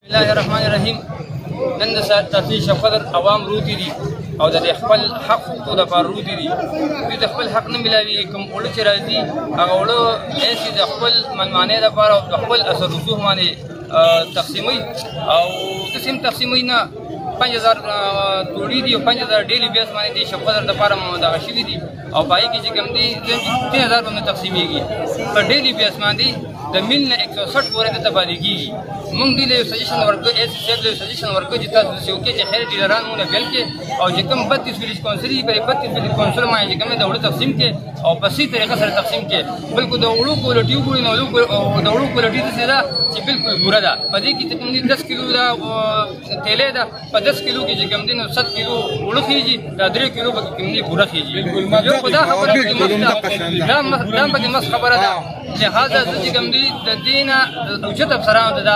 بسم الله الرحمن الرحیم. نن د تفریح شب قدر عوام روتي دي او د خپل حق حقوقو لپاره روتي دي. دوی د خپل حق نه ملاوي، کوم اوړه چې راځي هغه اوړه ایسي د خپل منمانۍ لپاره او د خپل اثر رسوخ باندې تقسیموي او قسم تقسیموي نه 5000 توړي دي او 5000 ډیلی بیس باندې د شب قدر لپاره دغه شوي دي او پای کې چې کوم دي 3000 باندې تقسیمېږي په ډیلی بیس باندې د میل نه 160 پورې د تبادله کېږي. موږ دې له سجیشن ورکو ایس سی له سجیشن ورکو چې تاسو یو کې چې خیر ډیلران مونږ بل کې او چې کوم 32 ویلیج کونسل په 32 ویلیج کونسل باندې چې کوم د وړو تقسیم کې او په سي طریقه سره تقسیم کې بلکې د وړو کوالټي وګورئ نو د وړو کوالټي څه ده چې بالکل ګوره ده. په دې کې چې کوم 10 کیلو دا تیلې ده په 10 کیلو کې چې کوم دي نو 7 کیلو وړو خيږي دا 3 کیلو به کوم دي ګوره خيږي. یو خدا خبره دا به مس خبره ده. لہذا چې کوم دي د دینه او چې تاسو سره د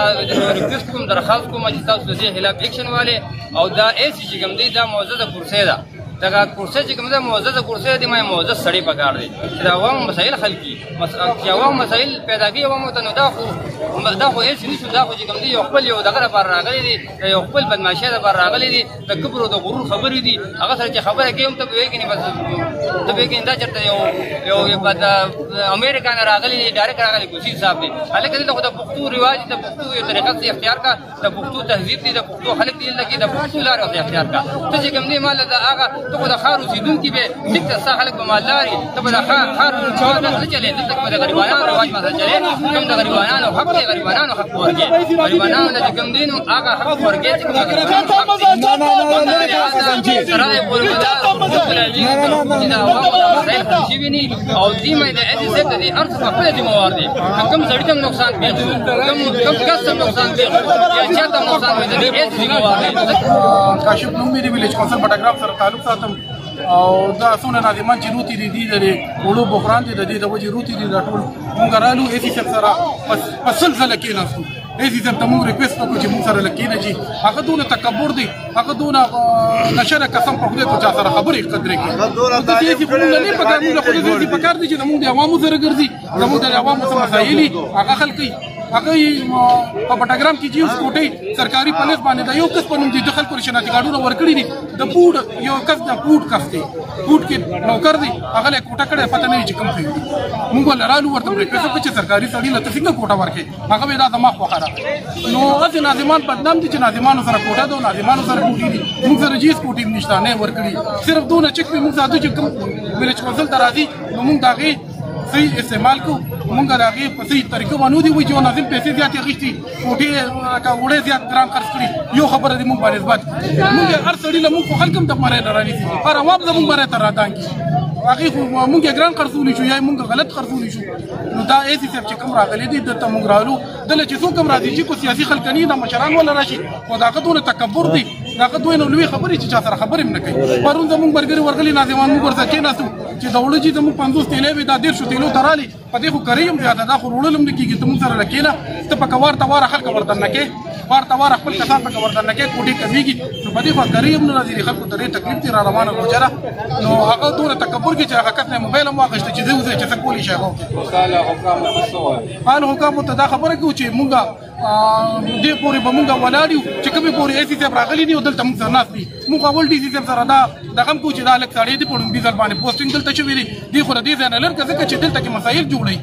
ریکوست کوم درخواست کوم چې تاسو د خلاف اکشن والے او دا ایس چې کوم دي دا موزه کرسي ده. دا کرسي چې کوم ده موزه کرسي دي ما موزه سړی پکار دي چې دا عوام مسائل حل کی چې عوام مسائل پیدا کی عوام ته نو دا خو ایس نشو دا خو چې کوم دي یو خپل یو دغه لپاره راغلي دي یو خپل بدمعشي لپاره راغلي دي د کبر او د غرور خبرې دي هغه سره چې خبره کوي ته وایي کني بس ته وایي کني دا چرته یو د امریکا نه راغلي دي ډایرکټ راغلي کوشي صاحب دي هلکه دلته خو د پښتو رواج د پښتو یو طریقه څخه اختیار کا د پښتو تهذیب دي د پښتو خلک دي لکه د پښتو لار اختیار کا ته چې کوم دي مال دا هغه ته د خار اوسیدونکو به ټیک ته خلک په مالداري ته د خار نه چلے دلته په غریبانو رواج ما چلے کوم د غریبانو حق دی غریبانو حق ورګي غریبانو د کوم دینو هغه حق ورګي چې سره پورګدا او دې مې د اې زد دي ارث په خپل ذمہوار دي کوم سړی ته نقصان پیږي کوم کس ته نقصان پیږي یا چاته نقصان پیږي دې ذمہوار دي. کاشف نوم مې د ویلیج کونسل پټاګراف سره تعلق ساتم او دا څونه ناظمان چې روتي دي د وړو بحران دي د دې د وجې روتي دي دا ټول مونږ رالو ایسي سره په سلسله کې ناستو ایسي ته مونږ ریکوست وکړو چې مونږ سره لکینه چې هغه دونه تکبر دی هغه دونه نشره قسم په خدای ته چا سره خبرې قدرې کوي د دې چې مونږ نه پکار مونږ خو دې پکار دي چې مونږ د عوامو سره ګرځي زموږ د عوامو سره مسایل هغه حل کوي. هغه په پټاګرام کې چې اوس کوټې سرکاري پولیس باندې دا یو کس په نوم دي د خلکو شناختی کارډونه ورکړي دي د پوډ یو کس د پوډ کس دی پوډ کې نوکر دی هغه له کوټه کړه پته نه چې کوم څه مونږ ولرالو ورته پریکړه چې سرکاري سړي له څنګه کوټه ورکړي هغه به دا دماغ وخره نو اته ناظمان بدنام دي چې ناظمانو سره کوټه دو ناظمانو سره کوټي دي مونږ سره جیس کوټي نشته نه ورکړي صرف دونه چک به مونږ ساده چې کوم ویلیج کونسل درازي نو مونږ داغي صحیح استعمال کو مونږ راغی په صحیح طریقو باندې دی وی چې ناظم پیسې زیاتې غشتي کوټې کا وړې زیات ګران خرڅ کړي یو خبره دی مونږ باندې اثبات مونږ هر سړی له مونږ خلکم د مړې دراني هر عوام زمونږ باندې تر راتانګي هغه مونږ ګران خرڅولې شو یا مونږ غلط خرڅولې شو نو دا ایسي چې کوم راغلي دي د مونږ رالو دله چې څوک راځي چې کو سیاسي خلکني د مشران ولا راشي خدای دونه تکبر دی هغه دوی نو لوی خبرې چې چا سره خبرې نه کوي پرون زمونږ برګری ورغلي ناظمان موږ ورته کې ناسو چې دولت چې زموږ 50 تیلې به دا 150 تیلو ترالي په دې خو کریم زیاده دا خو وړلم نه کیږي ته موږ سره لکېنه ته په کوار توار خلک ورته نه کې وار توار خپل کسان په ورته نه کې کوټي کمیږي نو په دې خو کریم نه راځي خلکو ته تکلیف دي را روانه ګوجره نو هغه دوره تکبر کې چې هغه کتنه موبایل مو واخیسته چې زه چې څه کولی شي هغه حکام ته دا خبره کوي چې موږ دې پورې به مونږ ولاړیو چې کومې پورې ایسي صاحب راغلي دي او دلته مونږ سره ناست دي مونږ اول ډي سي صاحب سره دا دغه کوو چې دا هلک سړی دی په ډومبي ځل باندې پوسټینګ دلته شوي دي دې خو له دې ځای نه لرې که ځکه چې دلته کې مسایل جوړوي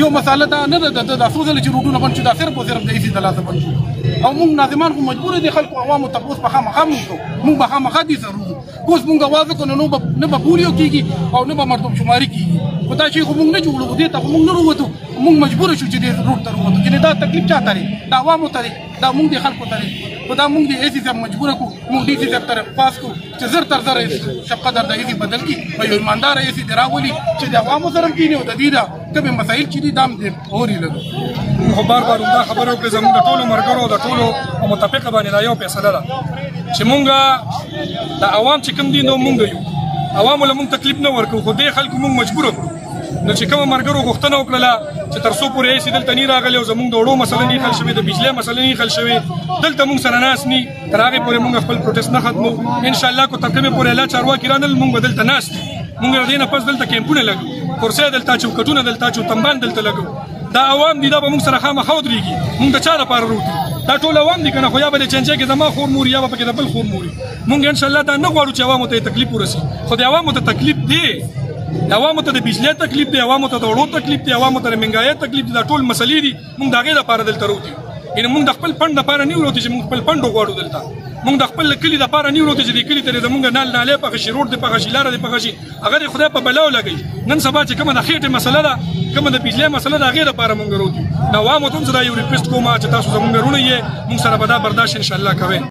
یو مساله دا نه ده دا څو ځله چې روډونه بند شو دا صرف او صرف د ایسي د لاسه بند شو او مونږ ناظمان خو مجبور دي خلکو عوامو تپوس په خامخا مونږ به خامخا دي سره وځو اوس مونږ اواز وکړو نو نه به پولیو کېږي او نه به مردم شماري کېږي خو دا شی خو مونږ نه جوړوو دې ته خو مونږ نه ووتو مونږ مجبور شو چې دې روډ ته ووتو چې دا تکلیف چاته دی دا عوامو ته دی دا مونږ د خلکو ته دی خو دا مونږ د ایسي صاحب مجبور کړو مونږ ډي سي صاحب ته پاس کړو چې زر تر زر شب قدر د ایسي بدل کړي په یو ایماندار ایسي دی راولي چې د عوامو سره کېني او د دې دا کومې مسایل چې دي دام دې اوري لګو خو بار بار دا خبره وکړه زموږ د ټولو ملګرو د ټولو متفقه باندې دا یو فیصله ده چې مونږ د عوام چې کوم دي نو مونږ یو عوامو له مونږ تکلیف نه ورکړو خو دې خلکو مونږ مجبور کړو نو چې کوم مرګرو غوښتنه وکړه چې تر څو پورې ایسي دلته نه راغلی او زموږ د وړو مسله نه حل شوې د بجلۍ مسله نه حل شوې دلته مونږ سره ناست ني تر هغې پورې مونږ خپل پروټیسټ نه ختمو انشاءالله که تر کومې پورې الله چارواکي رانل مونږ به دلته ناست مونږ د دې نه پس دلته کیمپونه لګو کرسۍ دلته چوکټونه دلته چوتنبان دلته لګو دا عوام دي دا به مونږ سره خامخا ودرېږي مونږ د چا لپاره روتو دا ټول عوام دي کنه خو یا به د چنچې کې زما خور مور یا به کې د بل خور مور مونږ ان شاء الله دا نه غواړو چې عوامو ته تکلیف ورسي خو د عوامو ته تکلیف دی عوامو ته د بجلی تکلیف دی عوامو ته د وړو تکلیف دی عوامو ته د منګای تکلیف دی دا ټول مسلې دي مونږ دا غي د پاره دلته وروتي ان مونږ د خپل پند لپاره نه وروتي چې مونږ خپل پند غواړو دلته مونږ د خپل کلی لپاره نه وروتي چې د کلی ته زمونږ نال نالې په شي روډ د په شي لار د په شي هغه خدای په بلاو لګي نن سبا چې کومه د خېټه مسله ده کومه د بجلی مسله ده غیر لپاره مونږ وروتي نو عوامو ته زړه یو ریکوست کوم چې تاسو زمونږ رونه یې مونږ سره به دا برداشت ان شاء الله کوي